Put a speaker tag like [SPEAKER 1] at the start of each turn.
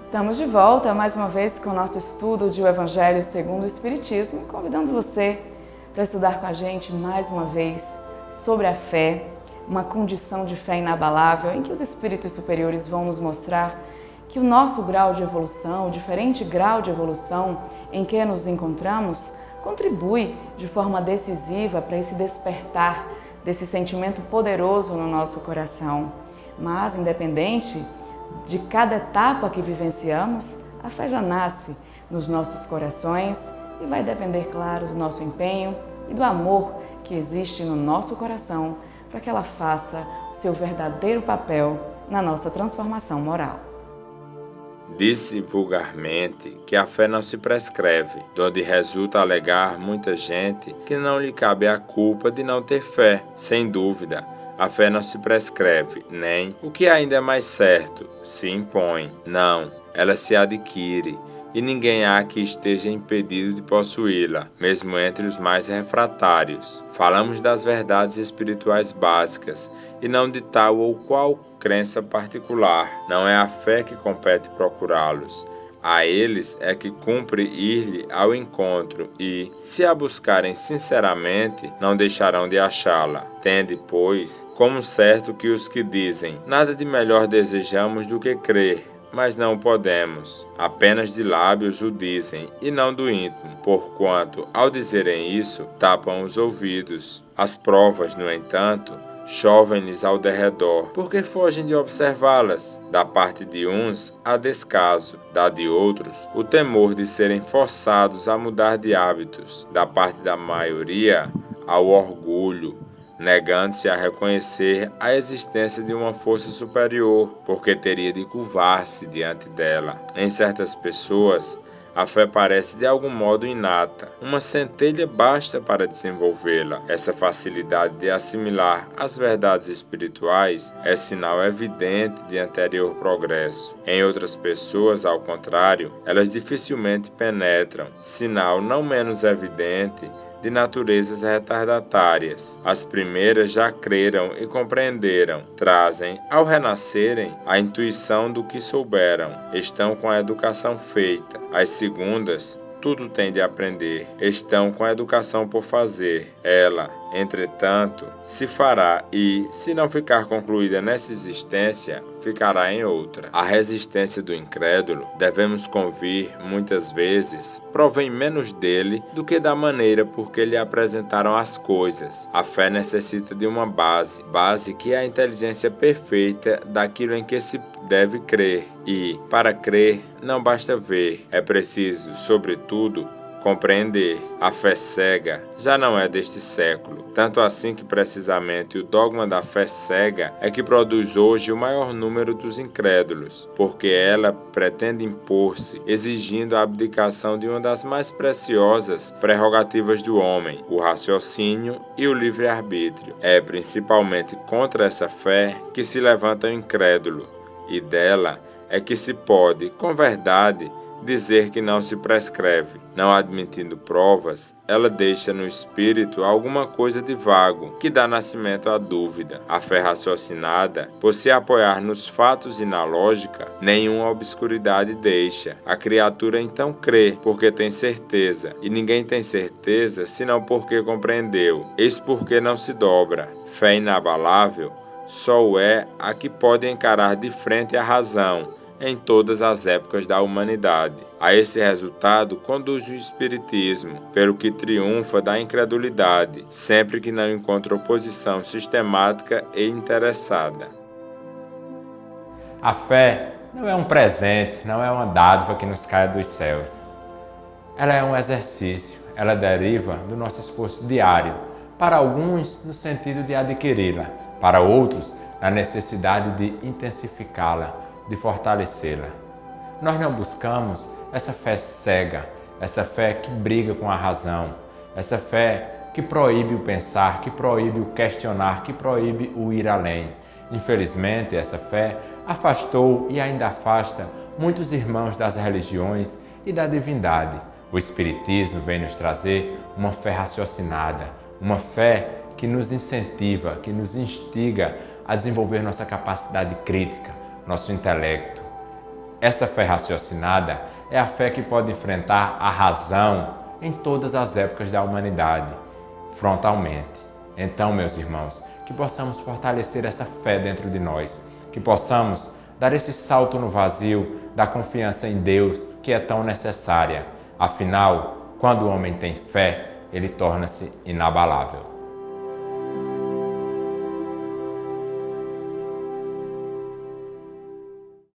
[SPEAKER 1] Estamos de volta mais uma vez com o nosso estudo de O Evangelho segundo o Espiritismo, convidando você para estudar com a gente mais uma vez sobre a fé, uma condição de fé inabalável em que os espíritos superiores vão nos mostrar que o nosso grau de evolução, o diferente grau de evolução em que nos encontramos, contribui de forma decisiva para esse despertar desse sentimento poderoso no nosso coração. Mas, independente de cada etapa que vivenciamos, a fé já nasce nos nossos corações e vai depender, claro, do nosso empenho e do amor que existe no nosso coração para que ela faça o seu verdadeiro papel na nossa transformação moral.
[SPEAKER 2] Disse vulgarmente que a fé não se prescreve, donde resulta alegar muita gente que não lhe cabe a culpa de não ter fé. Sem dúvida, a fé não se prescreve, nem, o que ainda é mais certo, se impõe. Não, ela se adquire, e ninguém há que esteja impedido de possuí-la, mesmo entre os mais refratários. Falamos das verdades espirituais básicas, e não de tal ou qual crença particular. Não é a fé que compete procurá-los. A eles é que cumpre ir-lhe ao encontro e, se a buscarem sinceramente, não deixarão de achá-la. Tende, pois, como certo que os que dizem nada de melhor desejamos do que crer, mas não podemos. Apenas de lábios o dizem, e não do íntimo, porquanto, ao dizerem isso, tapam os ouvidos. As provas, no entanto, chovem-lhes ao derredor, porque fogem de observá-las. Da parte de uns, há descaso, da de outros, o temor de serem forçados a mudar de hábitos. Da parte da maioria, há o orgulho, negando-se a reconhecer a existência de uma força superior, porque teria de curvar-se diante dela. Em certas pessoas, a fé parece de algum modo inata. Uma centelha basta para desenvolvê-la. Essa facilidade de assimilar as verdades espirituais é sinal evidente de anterior progresso. Em outras pessoas, ao contrário, elas dificilmente penetram, sinal não menos evidente de naturezas retardatárias. As primeiras já creram e compreenderam, trazem, ao renascerem, a intuição do que souberam, estão com a educação feita. As segundas, tudo têm de aprender, estão com a educação por fazer. Ela, entretanto, se fará e, se não ficar concluída nessa existência, ficará em outra. A resistência do incrédulo, devemos convir, muitas vezes, provém menos dele do que da maneira por que lhe apresentaram as coisas. A fé necessita de uma base que é a inteligência perfeita daquilo em que se deve crer. E, para crer, não basta ver, é preciso, sobretudo, compreender. A fé cega já não é deste século, tanto assim que precisamente o dogma da fé cega é que produz hoje o maior número dos incrédulos, porque ela pretende impor-se, exigindo a abdicação de uma das mais preciosas prerrogativas do homem, o raciocínio e o livre-arbítrio. É principalmente contra essa fé que se levanta o incrédulo, e dela é que se pode, com verdade, dizer que não se prescreve. Não admitindo provas, ela deixa no espírito alguma coisa de vago, que dá nascimento à dúvida. A fé raciocinada, por se apoiar nos fatos e na lógica, nenhuma obscuridade deixa. A criatura então crê, porque tem certeza, e ninguém tem certeza senão porque compreendeu. Eis porque não se dobra. Fé inabalável só o é a que pode encarar de frente a razão, em todas as épocas da humanidade. A esse resultado conduz o Espiritismo, pelo que triunfa da incredulidade, sempre que não encontra oposição sistemática e interessada.
[SPEAKER 3] A fé não é um presente, não é uma dádiva que nos cai dos céus. Ela é um exercício, ela deriva do nosso esforço diário, para alguns no sentido de adquiri-la, para outros na necessidade de intensificá-la, de fortalecê-la. Nós não buscamos essa fé cega, essa fé que briga com a razão, essa fé que proíbe o pensar, que proíbe o questionar, que proíbe o ir além. Infelizmente, essa fé afastou e ainda afasta muitos irmãos das religiões e da divindade. O Espiritismo vem nos trazer uma fé raciocinada, uma fé que nos incentiva, que nos instiga a desenvolver nossa capacidade crítica, nosso intelecto. Essa fé raciocinada é a fé que pode enfrentar a razão em todas as épocas da humanidade, frontalmente. Então, meus irmãos, que possamos fortalecer essa fé dentro de nós, que possamos dar esse salto no vazio da confiança em Deus, que é tão necessária. Afinal, quando o homem tem fé, ele torna-se inabalável.